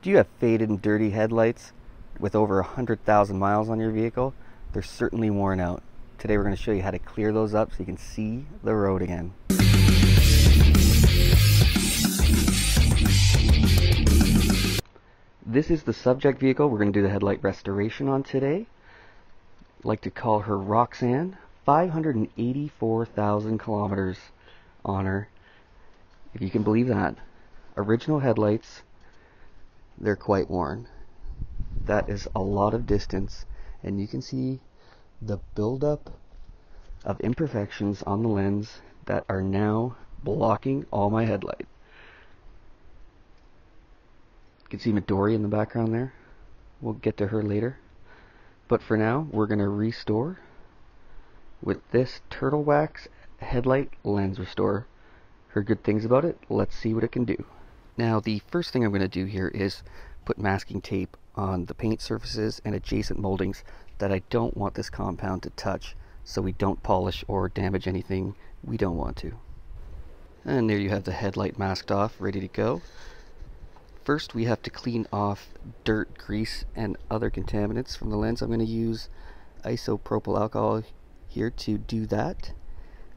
Do you have faded and dirty headlights with over 100,000 miles on your vehicle? They're certainly worn out. Today we're going to show you how to clear those up so you can see the road again. This is the subject vehicle we're going to do the headlight restoration on today. I'd like to call her Roxanne. 584,000 kilometers on her, if you can believe that. Original headlights, they're quite worn. That is a lot of distance, and you can see the buildup of imperfections on the lens that are now blocking all my headlight. You can see Midori in the background there. We'll get to her later. But for now, we're going to restore with this Turtle Wax Headlight Lens Restorer. Heard good things about it. Let's see what it can do. Now, the first thing I'm going to do here is put masking tape on the paint surfaces and adjacent moldings that I don't want this compound to touch, so we don't polish or damage anything we don't want to. And there you have the headlight masked off, ready to go. First, we have to clean off dirt, grease, and other contaminants from the lens. I'm going to use isopropyl alcohol here to do that.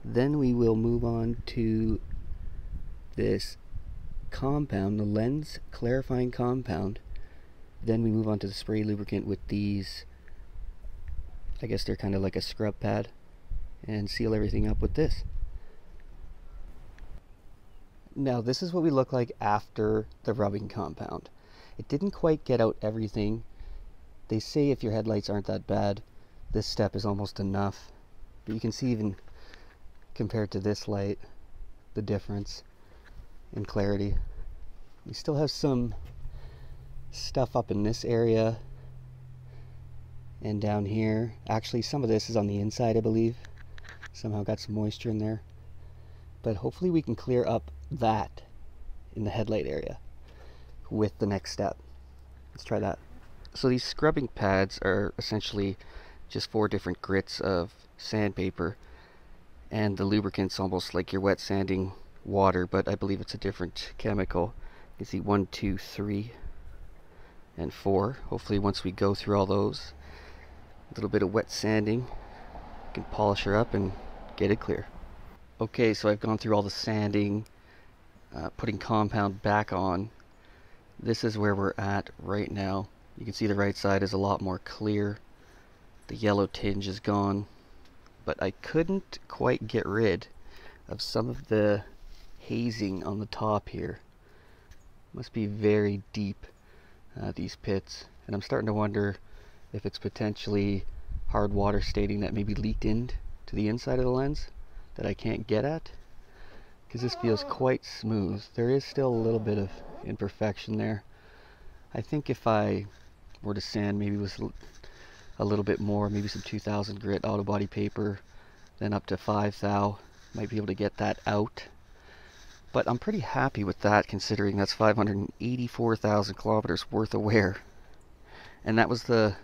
Then we will move on to this compound, the lens clarifying compound. Then we move on to the spray lubricant with these, I guess they're kind of like a scrub pad, and seal everything up with this. Now this is what we look like after the rubbing compound. It didn't quite get out everything. They say if your headlights aren't that bad, this step is almost enough. But you can see, even compared to this light, the difference in clarity. We still have some stuff up in this area and down here. Actually, some of this is on the inside, I believe. Somehow got some moisture in there. But hopefully we can clear up that in the headlight area with the next step. Let's try that. So these scrubbing pads are essentially just 4 different grits of sandpaper, and the lubricant's almost like you're wet sanding water, but I believe it's a different chemical. You can see 1, 2, 3, and 4. Hopefully once we go through all those, a little bit of wet sanding, we can polish her up and get it clear. Okay, so I've gone through all the sanding, putting compound back on. This is where we're at right now. You can see the right side is a lot more clear. The yellow tinge is gone, but I couldn't quite get rid of some of the hazing on the top here. Must be very deep, these pits, and I'm starting to wonder if it's potentially hard water staining that maybe leaked into the inside of the lens that I can't get at, because this feels quite smooth. There is still a little bit of imperfection there. I think if I were to sand maybe with a little bit more, maybe some 2000 grit auto body paper, then up to 5 thou, might be able to get that out. But I'm pretty happy with that, considering that's 584,000 kilometers worth of wear. And that was the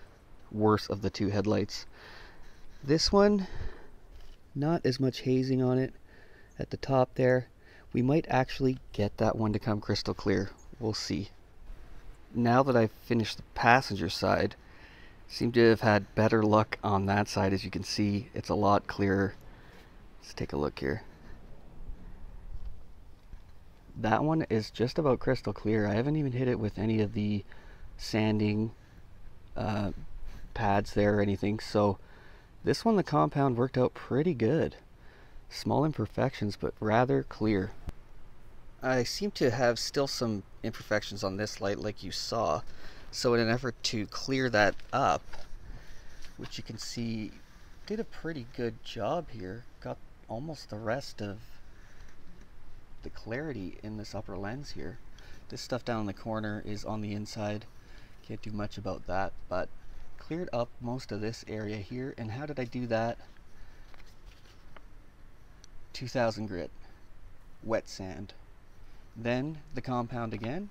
worst of the 2 headlights. This one, not as much hazing on it at the top there. We might actually get that one to come crystal clear. We'll see. Now that I've finished the passenger side, seem to have had better luck on that side. As you can see, it's a lot clearer. Let's take a look here. That one is just about crystal clear. I haven't even hit it with any of the sanding pads there or anything, so this one, the compound worked out pretty good. Small imperfections, but rather clear. I seem to have still some imperfections on this light, like you saw. So in an effort to clear that up, which you can see did a pretty good job here, got almost the rest of the clarity in this upper lens here. This stuff down in the corner is on the inside. Can't do much about that, but cleared up most of this area here. And how did I do that? 2000 grit wet sand, then the compound again.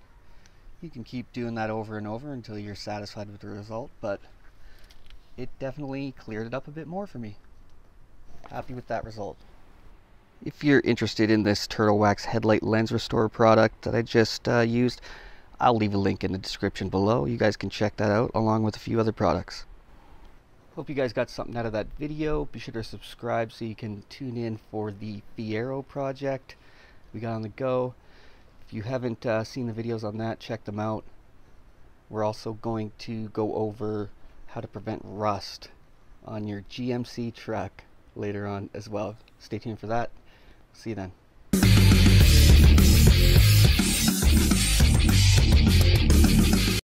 You can keep doing that over and over until you're satisfied with the result, but it definitely cleared it up a bit more for me. Happy with that result. If you're interested in this Turtle Wax Headlight Lens Restorer product that I just used, I'll leave a link in the description below. You guys can check that out along with a few other products. Hope you guys got something out of that video. Be sure to subscribe so you can tune in for the Fiero project we got on the go. If you haven't seen the videos on that, check them out. We're also going to go over how to prevent rust on your GMC truck later on as well. Stay tuned for that. See you then.